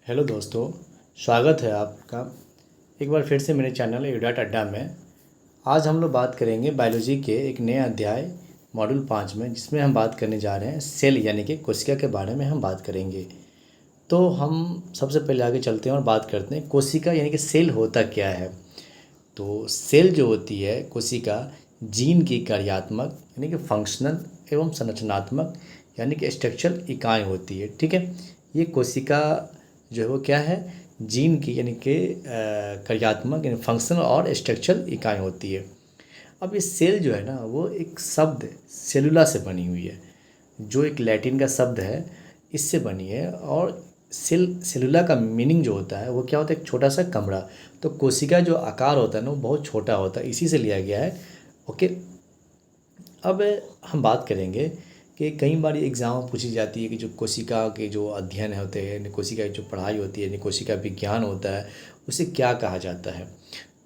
Hello दोस्तों, स्वागत है आपका एक बार फिर से मेरे चैनल एडॉट अड्डा में। आज हम लोग बात करेंगे बायोलॉजी के एक नए अध्याय मॉड्यूल 5 में, जिसमें हम बात करने जा रहे हैं सेल यानी कि कोशिका के बारे में हम बात करेंगे। तो हम सबसे पहले आगे चलते हैं और बात करते हैं कोशिका यानी कि सेल होता क्या है। तो सेल जो होती है कोशिका, जीन की कार्यात्मक यानी कि फंक्शनल एवं संरचनात्मक यानी कि स्ट्रक्चरल इकाई होती है। ठीक है, ये कोशिका जो है वो क्या है, जीन की यानी कि कार्यात्मक यानी फंक्शनल और स्ट्रक्चरल इकाई होती है। अब ये सेल जो है ना, वो एक शब्द सेलुला से बनी हुई है, जो एक लैटिन का शब्द है, इससे बनी है। और सेलुला का मीनिंग जो होता है वो क्या होता है, एक छोटा सा कमरा। तो कोशिका जो आकार होता है ना, वो बहुत छोटा होता है, इसी से लिया गया है। ओके, अब हम बात करेंगे कि कई बार एग्ज़ाम में पूछी जाती है कि जो कोशिका के जो अध्ययन होते हैं यानी कोशिका की जो पढ़ाई होती है यानी कोशिका विज्ञान होता है, उसे क्या कहा जाता है।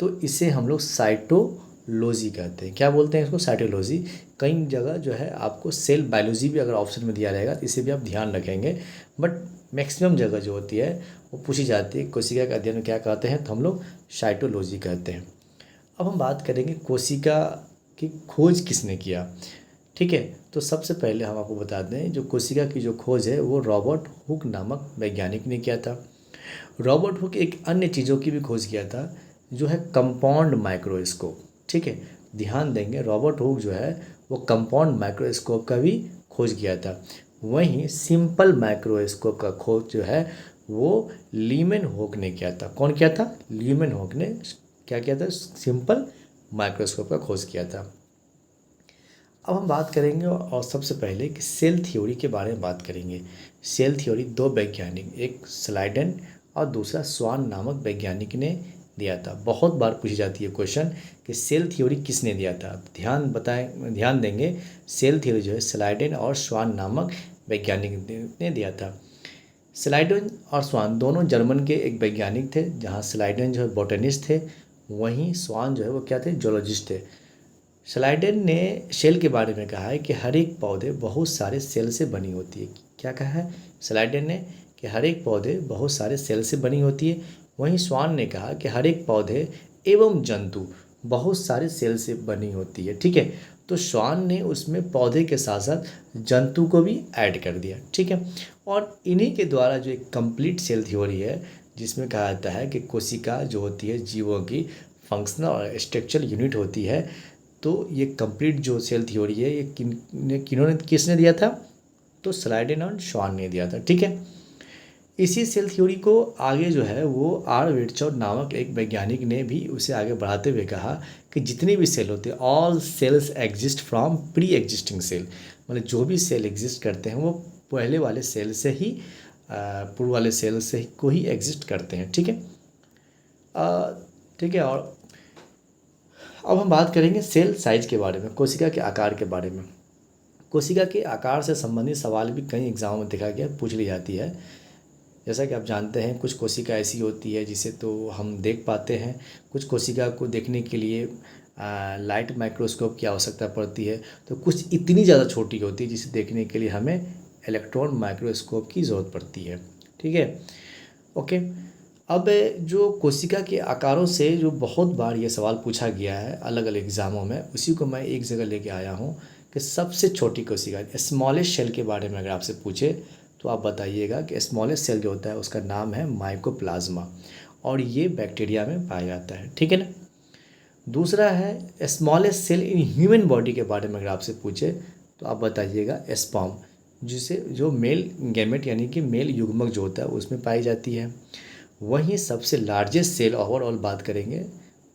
तो इसे हम लोग साइटोलॉजी कहते हैं। क्या बोलते हैं इसको, साइटोलॉजी। कई जगह जो है आपको सेल बायोलॉजी भी अगर ऑप्शन में दिया रहेगा तो इसे भी आप ध्यान रखेंगे। बट मैक्सिमम जगह जो होती है वो पूछी जाती है कोशिका के अध्ययन में क्या कहते हैं, तो हम लोग साइटोलॉजी कहते हैं। अब हम बात करेंगे कोशिका की खोज किसने किया। ठीक है, तो सबसे पहले हम आपको बता दें, जो कोशिका की जो खोज है वो रॉबर्ट हुक नामक वैज्ञानिक ने किया था। रॉबर्ट हुक एक अन्य चीज़ों की भी खोज किया था, जो है कंपाउंड माइक्रोस्कोप। ठीक है, ध्यान देंगे, रॉबर्ट हुक जो है वो कंपाउंड माइक्रोस्कोप का भी खोज किया था। वहीं सिंपल माइक्रोस्कोप का खोज जो है वो लीमन हुक ने किया था। कौन किया था, लीमन हुक ने क्या किया था, सिंपल माइक्रोस्कोप का खोज किया था। अब हम बात करेंगे और सबसे पहले कि सेल थ्योरी के बारे में बात करेंगे। सेल थ्योरी दो वैज्ञानिक, एक स्लाइडन और दूसरा स्वान नामक वैज्ञानिक ने दिया था। बहुत बार पूछी जाती है क्वेश्चन कि सेल थ्योरी किसने दिया था। ध्यान देंगे, सेल थ्योरी जो है स्लाइडन और स्वान नामक वैज्ञानिक ने दिया था। स्लाइडन और स्वान दोनों जर्मन के एक वैज्ञानिक थे, जहाँ स्लाइडन जो है बॉटनिस्ट थे, वहीं स्वान जो है वो क्या थे, जोलॉजिस्ट थे। स्लाइडन ने सेल के बारे में कहा है कि हर एक पौधे बहुत सारे सेल से बनी होती है। क्या कहा है स्लाइडन ने, कि हर एक पौधे बहुत सारे सेल से बनी होती है। वहीं स्वान ने कहा कि हर एक पौधे एवं जंतु बहुत सारे सेल से बनी होती है। ठीक है, तो स्वान ने उसमें पौधे के साथ साथ जंतु को भी ऐड कर दिया। ठीक है, और इन्हीं के द्वारा जो एक कंप्लीट सेल थ्योरी है, जिसमें कहा जाता है कि कोशिका जो होती है जीवों की फंक्शनल और स्ट्रक्चरल यूनिट होती है। तो ये कंप्लीट जो सेल थ्योरी है ये किसने दिया था, तो स्लाइडन और स्वान ने दिया था। ठीक है, इसी सेल थ्योरी को आगे जो है वो आर विर्चॉट नामक एक वैज्ञानिक ने भी उसे आगे बढ़ाते हुए कहा कि जितने भी सेल होते हैं, all cells exist from pre existing cell. मतलब जो भी सेल एग्जिस्ट करते हैं वो पहले वाले सेल से ही पूर्व वाले सेल से ही को ही एग्जिस्ट करते हैं। ठीक है, ठीक है। और अब हम बात करेंगे सेल साइज के बारे में, कोशिका के आकार के बारे में। कोशिका के आकार से संबंधित सवाल भी कई एग्जामों में देखा गया, पूछ ली जाती है। जैसा कि आप जानते हैं, कुछ कोशिका ऐसी होती है जिसे तो हम देख पाते हैं, कुछ कोशिका को देखने के लिए लाइट माइक्रोस्कोप की आवश्यकता पड़ती है, तो कुछ इतनी ज़्यादा छोटी होती है जिसे देखने के लिए हमें इलेक्ट्रॉन माइक्रोस्कोप की ज़रूरत पड़ती है। ठीक है, ओके। अब जो कोशिका के आकारों से जो बहुत बार ये सवाल पूछा गया है अलग अलग एग्ज़ामों में, उसी को मैं एक जगह लेके आया हूँ कि सबसे छोटी कोशिका स्मॉलेस्ट सेल के बारे में अगर आपसे पूछे तो आप बताइएगा कि स्मॉलेस्ट सेल जो होता है उसका नाम है माइकोप्लाज्मा, और ये बैक्टीरिया में पाया जाता है। ठीक है ना। दूसरा है smallest cell in human body के बारे में अगर आपसे पूछे तो आप बताइएगा स्पर्म, जिसे जो मेल गैमेट यानी कि मेल युग्मक जो होता है उसमें पाई जाती है। वहीं सबसे लार्जेस्ट सेल ओवरऑल बात करेंगे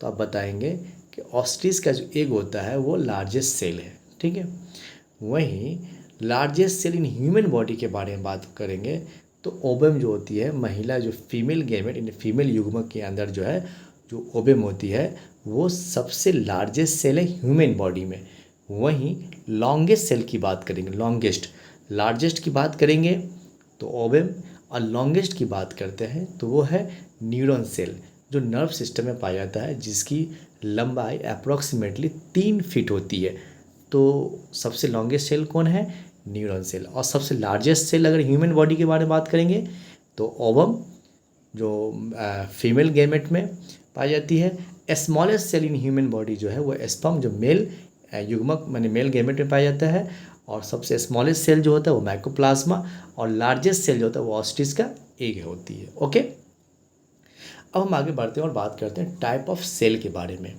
तो आप बताएंगे कि ऑस्ट्रिच का जो एग होता है वो लार्जेस्ट सेल है। ठीक है, वहीं largest cell in human body के बारे में बात करेंगे तो ओवम जो होती है, महिला जो फीमेल गैमेट इन फीमेल युग्मक के अंदर जो है जो ओवम होती है वो सबसे लार्जेस्ट सेल है ह्यूमन बॉडी में। वहीं लॉन्गेस्ट सेल की बात करेंगे, लॉन्गेस्ट, लार्जेस्ट की बात करेंगे तो ओवम, और लॉन्गेस्ट की बात करते हैं तो वो है न्यूरॉन सेल, जो नर्व सिस्टम में पाया जाता है, जिसकी लंबाई अप्रॉक्सीमेटली 3 फीट होती है। तो सबसे लॉन्गेस्ट सेल कौन है, न्यूरॉन सेल। और सबसे लार्जेस्ट सेल अगर ह्यूमन बॉडी के बारे में बात करेंगे तो ओवम, जो फीमेल गैमेट में पाई जाती है। Smallest cell in human body जो है वो स्पर्म, जो मेल युग्मक माने मेल गैमेट में पाया जाता है। और सबसे स्मॉलेस्ट सेल जो होता है वो माइकोप्लाज्मा, और लार्जेस्ट सेल जो होता है वो ऑस्टिस का एग होती है। ओके, अब हम आगे बढ़ते हैं और बात करते हैं टाइप ऑफ सेल के बारे में।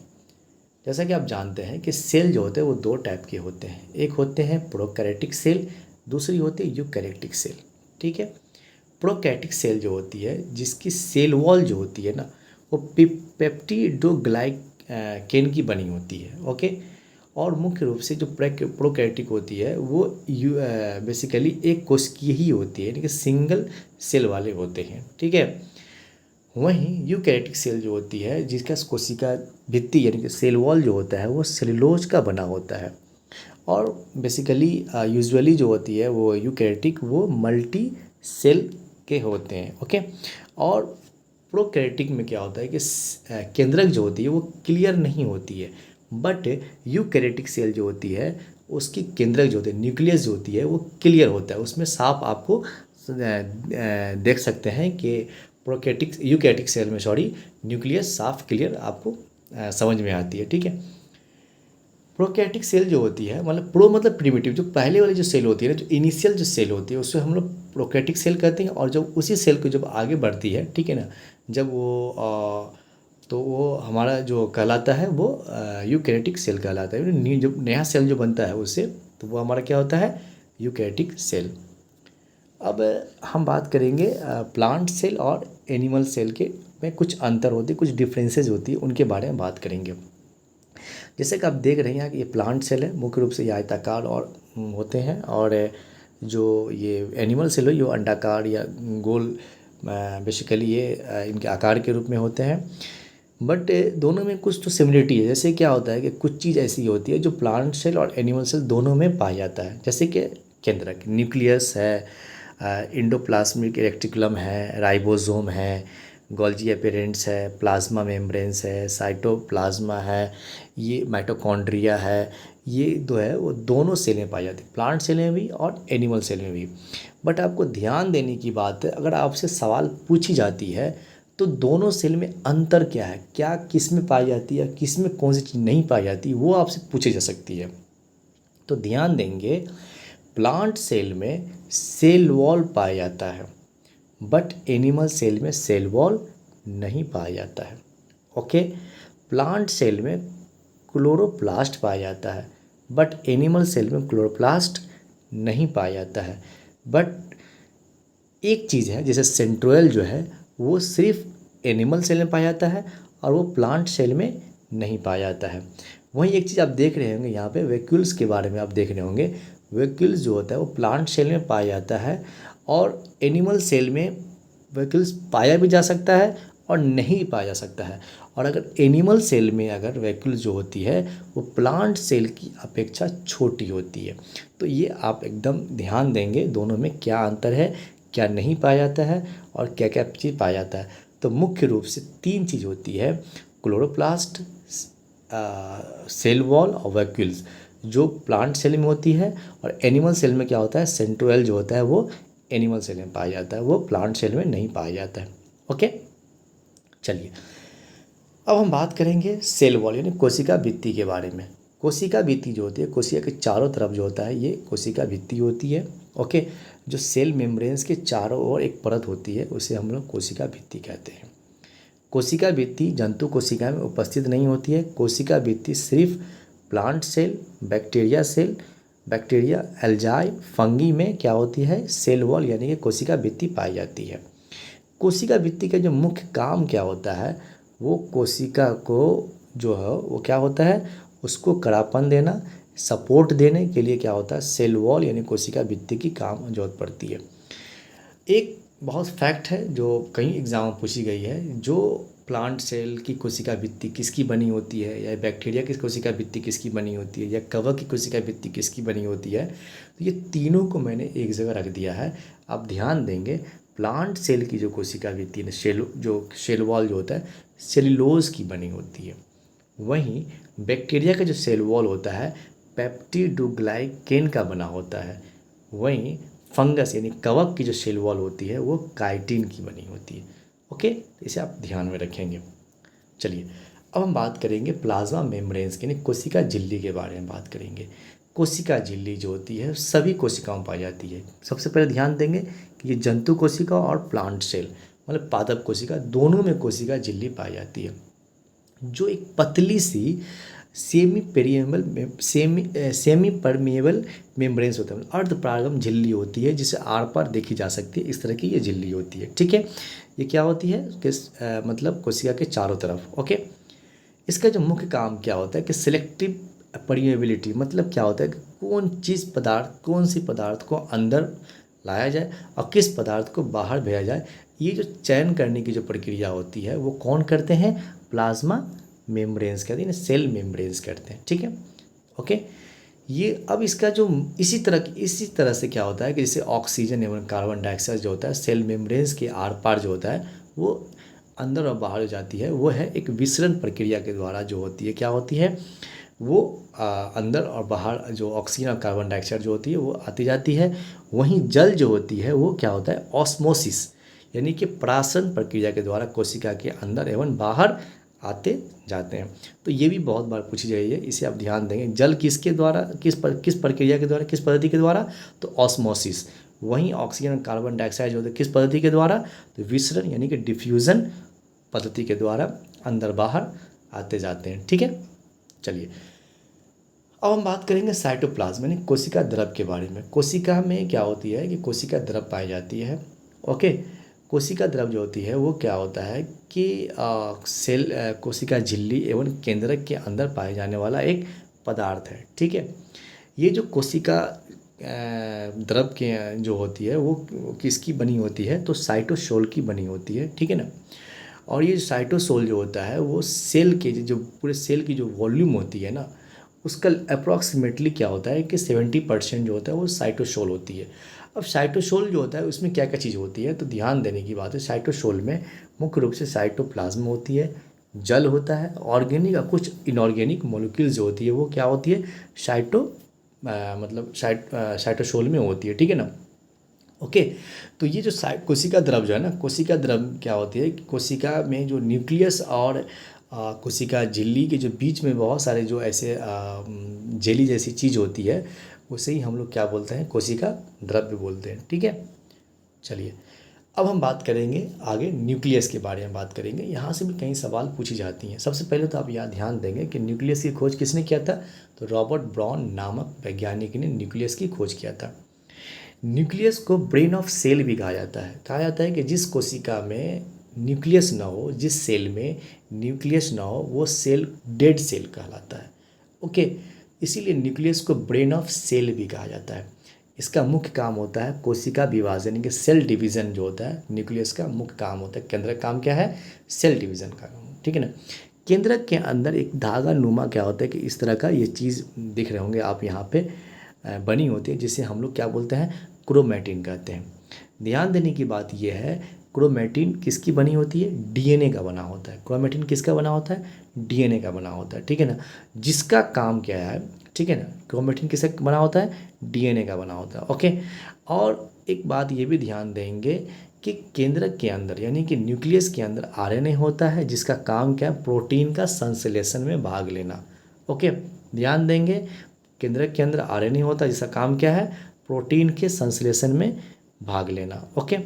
जैसा कि आप जानते हैं कि सेल जो होते हैं वो दो टाइप के होते हैं, एक होते हैं प्रोकैरियोटिक सेल, दूसरी होती है यूकैरियोटिक सेल। ठीक है, प्रोकैरियोटिक सेल जो होती है जिसकी सेल वॉल जो होती है ना वो पेप्टिडोग्लाइकेन की बनी होती है। ओके, और मुख्य रूप से जो प्रोकैरियोटिक होती है वो बेसिकली एक कोशिकीय ही होती है, यानी कि सिंगल सेल वाले होते हैं। ठीक है, वहीं यूकैरियोटिक सेल जो होती है जिसका कोशिका भित्ति यानी कि सेल वॉल जो होता है वो सेलुलोज का बना होता है। और बेसिकली यूजुअली जो होती है वो यूकैरियोटिक वो मल्टी सेल के होते हैं। ओके, और प्रोकैरियोटिक में क्या होता है कि केंद्रक जो होती है वो क्लियर नहीं होती है, बट यूकैरियोटिक सेल जो होती है उसकी केंद्रक जो होती है न्यूक्लियस जो होती है वो क्लियर होता है, उसमें साफ आपको देख सकते हैं कि प्रोकैरियोटिक यूकैरियोटिक सेल में न्यूक्लियस साफ क्लियर आपको समझ में आती है। ठीक है, प्रोकैरियोटिक सेल जो होती है मतलब प्रो मतलब प्रिमिटिव, जो पहले वाली जो सेल होती है ना, जो इनिशियल जो सेल होती है उससे हम लोग प्रोकैरियोटिक सेल कहते हैं। और जब उसी सेल को जब आगे बढ़ती है, ठीक है ना, जब वो तो वो हमारा जो कहलाता है वो यूकैरियोटिक सेल कहलाता है। जब नया सेल जो बनता है उससे, तो वो हमारा क्या होता है, यूकैरियोटिक सेल। अब हम बात करेंगे प्लांट सेल और एनिमल सेल के में कुछ अंतर होती है, कुछ डिफरेंसेस होती है, उनके बारे में बात करेंगे। जैसे कि आप देख रहे हैं यहाँ कि ये प्लांट सेल है, मुख्य रूप से ये आयताकार और होते हैं, और जो ये एनिमल सेल है ये अंडाकार या गोल बेसिकली ये इनके आकार के रूप में होते हैं। बट दोनों में कुछ तो सिमिलरिटी है। जैसे क्या होता है कि कुछ चीज़ ऐसी होती है जो प्लांट सेल और एनिमल सेल दोनों में पाया जाता है, जैसे कि केंद्रक न्यूक्लियस है, इंडोप्लाज्मिक रेटिकुलम है, राइबोसोम है, गोल्जी एपिरेंट्स है, प्लाज्मा मेम्ब्रेन्स है, साइटोप्लाज्मा है, ये माइटोकॉन्ड्रिया है, ये दो है वो दोनों सेल में पाई जाती है, प्लांट सेल में भी और एनिमल सेल में भी। बट आपको ध्यान देने की बात है, अगर आपसे सवाल पूछी जाती है तो दोनों सेल में अंतर क्या है, क्या किस में पाई जाती है, किस में कौन सी चीज़ नहीं पाई जाती, वो आपसे पूछी जा सकती है। तो ध्यान देंगे, प्लांट सेल में सेल वॉल पाया जाता है, बट एनिमल सेल में सेल वॉल नहीं पाया जाता है। ओके, प्लांट सेल में क्लोरोप्लास्ट पाया जाता है, बट एनिमल सेल में क्लोरोप्लास्ट नहीं पाया जाता है। बट एक चीज़ है जैसे सेंट्रोयल जो है वो सिर्फ एनिमल सेल में पाया जाता है और वो प्लांट सेल में नहीं पाया जाता है। वहीं एक चीज़ आप देख रहे होंगे यहाँ पे वैक्यूल्स के बारे में आप देख रहे होंगे, वैक्यूल्स जो होता है वो प्लांट सेल में पाया जाता है और एनिमल सेल में वैक्यूल्स पाया भी जा सकता है और नहीं पाया जा सकता है। और अगर एनिमल सेल में अगर वैक्यूल जो होती है वो प्लांट सेल की अपेक्षा छोटी होती है। तो ये आप एकदम ध्यान देंगे दोनों में क्या अंतर है, क्या नहीं पाया जाता है और क्या क्या चीज़ पाया जाता है। तो मुख्य रूप से तीन चीज़ होती है, क्लोरोप्लास्ट, सेल वॉल और वैक्यूल्स, जो प्लांट सेल में होती है। और एनिमल सेल में क्या होता है, सेंट्रोयल जो होता है वो एनिमल सेल में पाया जाता है, वो प्लांट सेल में नहीं पाया जाता है। ओके, चलिए अब हम बात करेंगे सेल वॉल यानी कोशिका भित्ति के बारे में। कोशिका भित्ति जो होती है, कोशिका के चारों तरफ जो होता है ये कोशिका भित्ति होती है। ओके, जो सेल मेम्ब्रेन्स के चारों ओर एक परत होती है उसे हम लोग कोशिका भित्ति कहते हैं। कोशिका भित्ति जंतु कोशिका में उपस्थित नहीं होती है। कोशिका भित्ति सिर्फ प्लांट सेल, बैक्टीरिया, एल्जाई, फंगी में क्या होती है, सेल वॉल यानी कि कोशिका भित्ति पाई जाती है। कोशिका भित्ति का जो मुख्य काम क्या होता है, वो कोशिका को जो है वो क्या होता है, उसको कड़ापन देना, सपोर्ट देने के लिए क्या होता है, सेल वॉल यानी कोशिका भित्ति की काम जरूरत पड़ती है। एक बहुत फैक्ट है जो कई एग्जाम में पूछी गई है, जो प्लांट सेल की कोशिका भित्ति किसकी बनी होती है, या बैक्टीरिया की कोशिका भित्ति किसकी बनी होती है, या कवक की कोशिका भित्ति किसकी बनी होती है, तो ये तीनों को मैंने एक जगह रख दिया है। आप ध्यान देंगे, प्लांट सेल की जो कोशिका भित्ति है, सेल वॉल जो होता है सेल्यूलोज की बनी होती है। वहीं बैक्टीरिया का जो सेल वॉल होता है पेप्टिडोग्लाइकेन का बना होता है। वहीं फंगस यानी कवक की जो सेल वॉल होती है वो काइटिन की बनी होती है। ओके, इसे आप ध्यान में रखेंगे। चलिए अब हम बात करेंगे प्लाज्मा मेम्ब्रेन्स यानी कोशिका झिल्ली के बारे में बात करेंगे। कोशिका झिल्ली जो होती है सभी कोशिकाओं में पाई जाती है। सबसे पहले ध्यान देंगे कि ये जंतु कोशिका और प्लांट सेल मतलब पादप कोशिका दोनों में कोशिका झिल्ली पाई जाती है, जो एक पतली सी सेमी परमिएबल मेम्ब्रेन्स होता है, अर्धपारगम झिल्ली होती है, जिसे आर पार देखी जा सकती है। इस तरह की ये झिल्ली होती है। ठीक है, ये क्या होती है मतलब कोशिका के चारों तरफ। ओके, इसका जो मुख्य काम क्या होता है कि सिलेक्टिव परमिएबिलिटी मतलब क्या होता है कि कौन सी पदार्थ को अंदर लाया जाए और किस पदार्थ को बाहर भेजा जाए, ये जो चयन करने की जो प्रक्रिया होती है वो कौन करते हैं? प्लाज्मा मेम्ब्रेन्स कहते हैं, सेल मेम्ब्रेन्स करते हैं। ठीक है, ओके। ये अब इसका जो इसी तरह से क्या होता है कि जैसे ऑक्सीजन एवं कार्बन डाइऑक्साइड जो होता है सेल मेम्ब्रेन्स के आर पार जो होता है वो अंदर और बाहर हो जाती है, वो है एक विसरण प्रक्रिया के द्वारा जो होती है। क्या होती है वो अंदर और बाहर जो ऑक्सीजन और कार्बन डाइऑक्साइड जो होती है वो आती जाती है। वहीं जल जो होती है वो क्या होता है? ऑस्मोसिस यानी कि परासरण प्रक्रिया के द्वारा कोशिका के अंदर एवं बाहर आते जाते हैं। तो ये भी बहुत बार पूछी गई है, इसे आप ध्यान देंगे। जल किसके द्वारा, किस प्रक्रिया के द्वारा, किस पद्धति के द्वारा? तो ऑस्मोसिस। वहीं ऑक्सीजन और कार्बन डाइऑक्साइड जो होता है किस पद्धति के द्वारा? तो विसरण यानी कि डिफ्यूज़न पद्धति के द्वारा अंदर बाहर आते जाते हैं। ठीक है, चलिए अब हम बात करेंगे साइटोप्लाज्म यानी कोशिका द्रव के बारे में। कोशिका में क्या होती है कि कोशिका द्रव पाई जाती है। ओके, कोशिका द्रव जो होती है वो क्या होता है कि कोशिका झिल्ली एवं केंद्रक के अंदर पाए जाने वाला एक पदार्थ है। ठीक है, ये जो कोशिका द्रव के जो होती है वो किसकी बनी होती है? तो साइटोसोल की बनी होती है। ठीक है ना, और ये साइटोसोल जो होता है वो सेल के जो पूरे सेल की जो वॉल्यूम होती है ना उसका अप्रॉक्सीमेटली क्या होता है कि 70% जो होता है वो साइटोसोल होती है। अब साइटोसोल जो होता है उसमें क्या क्या चीज़ होती है? तो ध्यान देने की बात है, साइटोसोल में मुख्य रूप से साइटोप्लाज्म होती है, जल होता है, ऑर्गेनिक और कुछ इनऑर्गेनिक मॉलिक्यूल्स जो होती है वो क्या होती है? साइटोसोल में होती है। ठीक है ना, ओके। तो ये जो कोशिका द्रव जो है ना, कोशिका द्रव क्या होती है? कोशिका में जो न्यूक्लियस और कोशिका झिल्ली के जो बीच में बहुत सारे जो ऐसे जेली जैसी चीज़ होती है उसे ही हम लोग क्या बोलते हैं? कोशिका द्रव्य बोलते हैं। ठीक है, चलिए अब हम बात करेंगे आगे न्यूक्लियस के बारे में बात करेंगे। यहाँ से भी कई सवाल पूछी जाती हैं। सबसे पहले तो आप यहाँ ध्यान देंगे कि न्यूक्लियस की खोज किसने किया था? तो रॉबर्ट ब्राउन नामक वैज्ञानिक ने न्यूक्लियस की खोज किया था। न्यूक्लियस को ब्रेन ऑफ सेल भी कहा जाता है। कहा जाता है कि जिस कोशिका में न्यूक्लियस ना हो, जिस सेल में न्यूक्लियस ना हो, वो सेल डेड सेल कहलाता है। ओके, इसीलिए न्यूक्लियस को ब्रेन ऑफ सेल भी कहा जाता है। इसका मुख्य काम होता है कोशिका विभाजन यानी कि सेल डिवीज़न जो होता है न्यूक्लियस का मुख्य काम होता है। केंद्रक काम क्या है? सेल डिवीज़न का काम। ठीक है ना, केंद्रक के अंदर एक धागा नुमा क्या होता है कि इस तरह का ये चीज़ दिख रहे होंगे आप यहाँ पे बनी होती है, जिसे हम लोग क्या बोलते हैं? क्रोमैटिन कहते हैं। ध्यान देने की बात यह है क्रोमैटिन किसकी बनी होती है? डीएनए का बना होता है। क्रोमैटिन किसका बना होता है? डीएनए का बना होता है। ठीक है ना, जिसका काम क्या है? ठीक है ना, क्रोमैटिन किसका बना होता है? डीएनए का बना होता है। ओके, और एक बात ये भी ध्यान देंगे कि केंद्रक के अंदर यानी कि न्यूक्लियस के अंदर आरएनए होता है, जिसका काम क्या है? प्रोटीन का संश्लेषण में भाग लेना। ओके, ध्यान देंगे केंद्रक के अंदर आरएनए होता है जिसका काम क्या है? प्रोटीन के संश्लेषण में भाग लेना। ओके,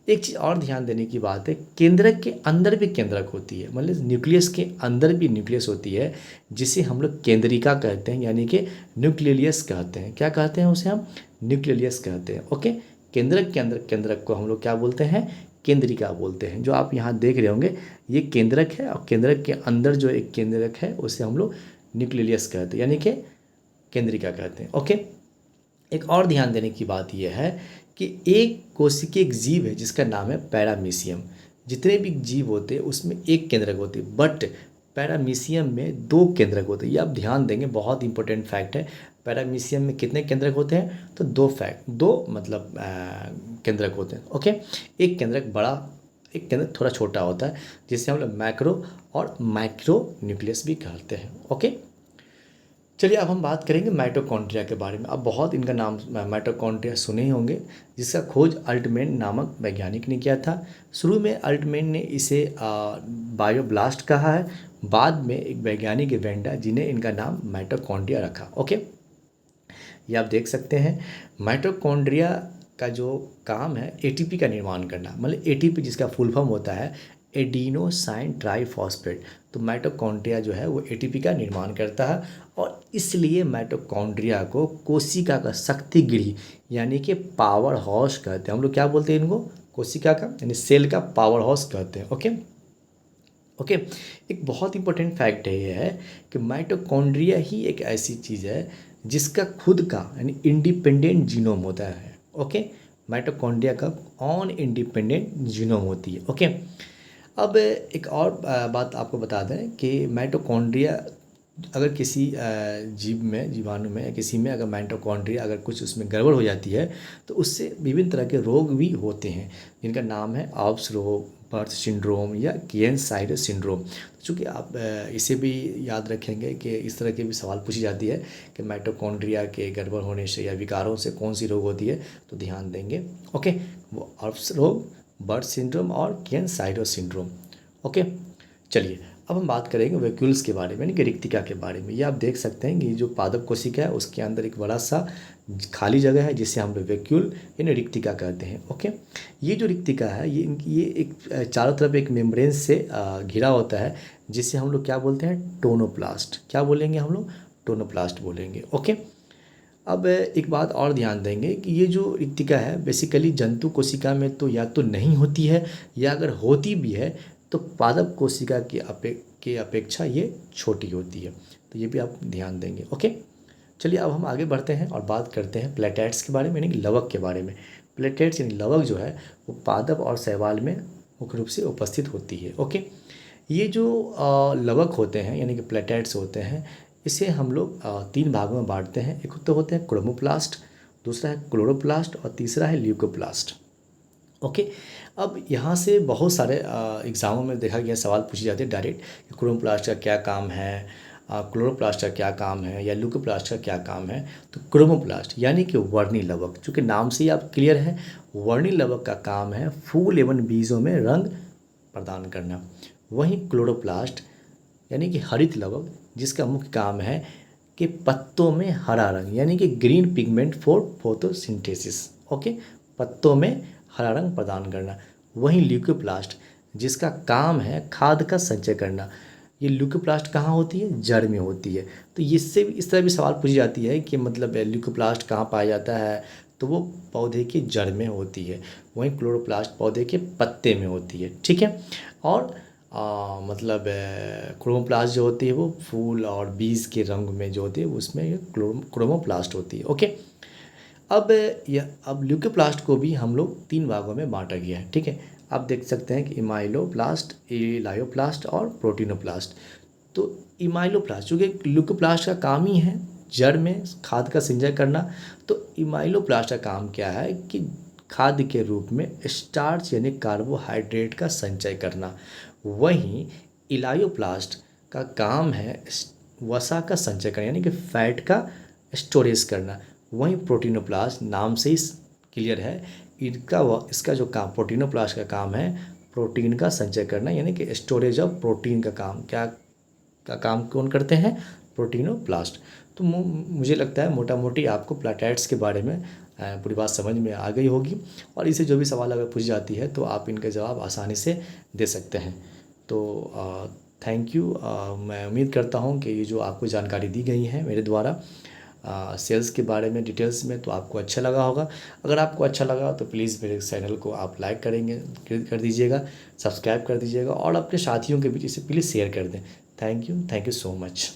एक चीज़ और ध्यान देने की बात है, केंद्रक के अंदर भी केंद्रक होती है, मतलब न्यूक्लियस के अंदर भी न्यूक्लियस होती है, जिसे हम लोग केंद्रिका कहते हैं यानी कि न्यूक्लियस कहते हैं। क्या कहते हैं उसे? हम न्यूक्लियस कहते हैं। ओके, केंद्रक के अंदर केंद्रक को हम लोग क्या बोलते हैं? केंद्रिका बोलते हैं। जो आप यहाँ देख रहे होंगे ये केंद्रक है, और केंद्रक के अंदर जो एक केंद्रक है उसे हम लोग न्यूक्लियस कहते हैं यानी कि केंद्रिका कहते हैं। ओके, एक और ध्यान देने की बात यह है कि एक कोशिकीय एक जीव है जिसका नाम है पैरामीशियम। जितने भी जीव होते हैं उसमें एक केंद्रक होती है, बट पैरामीशियम में 2 केंद्रक होते हैं। ये आप ध्यान देंगे, बहुत इंपॉर्टेंट फैक्ट है। पैरामीशियम में कितने केंद्रक होते हैं? तो 2 मतलब केंद्रक होते हैं। ओके, एक केंद्रक बड़ा, एक केंद्रक थोड़ा छोटा होता है, जिसे हम लोग मैक्रो और माइक्रो न्यूक्लियस भी कहते हैं। ओके, चलिए अब हम बात करेंगे माइटोकॉन्ड्रिया के बारे में। अब बहुत इनका नाम माइटोकॉन्ड्रिया सुने ही होंगे, जिसका खोज अल्टमैन नामक वैज्ञानिक ने किया था। शुरू में अल्टमैन ने इसे बायोब्लास्ट कहा है, बाद में एक वैज्ञानिक वेंडा जिन्हें इनका नाम माइटोकॉन्ड्रिया रखा। ओके, ये आप देख सकते हैं माइटोकॉन्ड्रिया का जो काम है एटीपी का निर्माण करना, मतलब एटीपी जिसका फुल फॉर्म होता है एडिनोसाइन ट्राइफॉस्फेट। तो माइटोकॉन्ड्रिया जो है वो एटीपी का निर्माण करता है, और इसलिए माइटोकॉन्ड्रिया को कोशिका का शक्ति गृह यानी कि पावर हाउस कहते हैं। हम लोग क्या बोलते हैं इनको? कोशिका का यानी सेल का पावर हाउस कहते हैं। ओके ओके एक बहुत इंपॉर्टेंट फैक्ट है ये है कि माइटोकॉन्ड्रिया ही एक ऐसी चीज़ है जिसका खुद का यानी इंडिपेंडेंट जीनोम होता है। ओके, माइटोकॉन्ड्रिया का ऑन इंडिपेंडेंट जीनोम होती है। ओके, अब एक और बात आपको बता दें कि माइटोकॉन्ड्रिया अगर किसी जीव में, जीवाणु में या किसी में अगर माइटोकॉन्ड्रिया अगर कुछ उसमें गड़बड़ हो जाती है तो उससे विभिन्न तरह के रोग भी होते हैं, जिनका नाम है ऑप्स रोग, बर्थ सिंड्रोम या केन-साइड सिंड्रोम। चूँकि आप इसे भी याद रखेंगे कि इस तरह के भी सवाल पूछी जाती है कि माइटोकॉन्ड्रिया के गड़बड़ होने से या विकारों से कौन सी रोग होती है, तो ध्यान देंगे। ओके, वो ऑप्स रोग, बर्थ सिंड्रोम और केन-साइड सिंड्रोम। ओके, चलिए अब हम बात करेंगे वैक्यूल्स के बारे में, यानी कि रिक्तिका के बारे में। ये आप देख सकते हैं कि जो पादप कोशिका है उसके अंदर एक बड़ा सा खाली जगह है जिसे हम लोग वैक्यूल यानी रिक्तिका कहते हैं। ओके, ये जो रिक्तिका है ये एक चारों तरफ एक मेम्ब्रेन से घिरा होता है, जिसे हम लोग क्या बोलते हैं? टोनोप्लास्ट। क्या बोलेंगे हम लोग? टोनोप्लास्ट बोलेंगे। ओके, अब एक बात और ध्यान देंगे कि ये जो रिक्तिका है बेसिकली जंतु कोशिका में तो या तो नहीं होती है, या अगर होती भी है तो पादप कोशिका की अपेक्षा ये छोटी होती है। तो ये भी आप ध्यान देंगे। ओके, चलिए अब हम आगे बढ़ते हैं और बात करते हैं प्लेटेट्स के बारे में, यानी कि लवक के बारे में। प्लेटेट्स यानी लवक जो है वो पादप और शैवाल में मुख्य रूप से उपस्थित होती है। ओके, ये जो लवक होते हैं यानी कि प्लेटेट्स होते हैं, इसे हम लोग तीन भागों में बांटते हैं। एक तो होते हैं क्रोमोप्लास्ट, दूसरा है क्लोरोप्लास्ट और तीसरा है ल्यूकोप्लास्ट। ओके, अब यहाँ से बहुत सारे एग्ज़ामों में देखा गया सवाल पूछे जाते हैं डायरेक्ट कि क्रोमोप्लास्ट का क्या काम है, क्लोरोप्लास्ट का क्या काम है, या ल्यूकोप्लास्ट का क्या काम है। तो क्रोमोप्लास्ट यानी कि वर्णी लवक, चूँकि नाम से ही आप क्लियर है, वर्णी लवक का काम है फूल एवं बीजों में रंग प्रदान करना। वहीं क्लोरोप्लास्ट यानी कि हरित लवक, जिसका मुख्य काम है कि पत्तों में हरा रंग यानी कि green pigment for photosynthesis. Okay, पत्तों में हरा रंग प्रदान करना। वहीं ल्यूकोप्लास्ट जिसका काम है खाद का संचय करना। ये ल्यूकोप्लास्ट कहाँ होती है? जड़ में होती है। तो इससे इस तरह भी सवाल पूछी जाती है कि मतलब ल्यूकोप्लास्ट कहाँ पाया जाता है, तो वो पौधे की जड़ में होती है। वहीं क्लोरोप्लास्ट पौधे के पत्ते में होती है। ठीक है, और मतलब क्रोमोप्लास्ट जो होती है वो फूल और बीज के रंग में जो होती है उसमें क्रोमोप्लास्ट होती है। ओके, अब ल्यूकोप्लास्ट को भी हम लोग तीन भागों में बांटा गया है। ठीक है, आप देख सकते हैं कि इमाइलोप्लास्ट, इलायोप्लास्ट और प्रोटीनोप्लास्ट। तो इमाइलोप्लास्ट चूँकि ल्यूकोप्लास्ट का काम ही है जड़ में खाद का संचय करना, तो इमाइलोप्लास्ट का काम क्या है कि खाद्य के रूप में स्टार्च यानी कार्बोहाइड्रेट का संचय करना। वहीं इलायोप्लास्ट का काम है वसा का संचय करना यानी कि फैट का स्टोरेज करना। वहीं प्रोटीनोप्लास्ट नाम से ही क्लियर है, इसका जो काम प्रोटीनोप्लास्ट का काम है प्रोटीन का संचय करना यानी कि स्टोरेज ऑफ प्रोटीन का काम कौन करते हैं? प्रोटीनोप्लास्ट। तो मुझे लगता है मोटा मोटी आपको प्लेटेट्स के बारे में पूरी बात समझ में आ गई होगी, और इसे जो भी सवाल अगर पूछी जाती है तो आप इनके जवाब आसानी से दे सकते हैं। तो थैंक यू। मैं उम्मीद करता हूँ कि ये जो आपको जानकारी दी गई है मेरे द्वारा सेल्स के बारे में डिटेल्स में, तो आपको अच्छा लगा होगा। अगर आपको अच्छा लगा तो प्लीज़ मेरे चैनल को आप लाइक कर दीजिएगा, सब्सक्राइब कर दीजिएगा, और अपने साथियों के बीच इसे प्लीज़ शेयर कर दें। Thank you so much.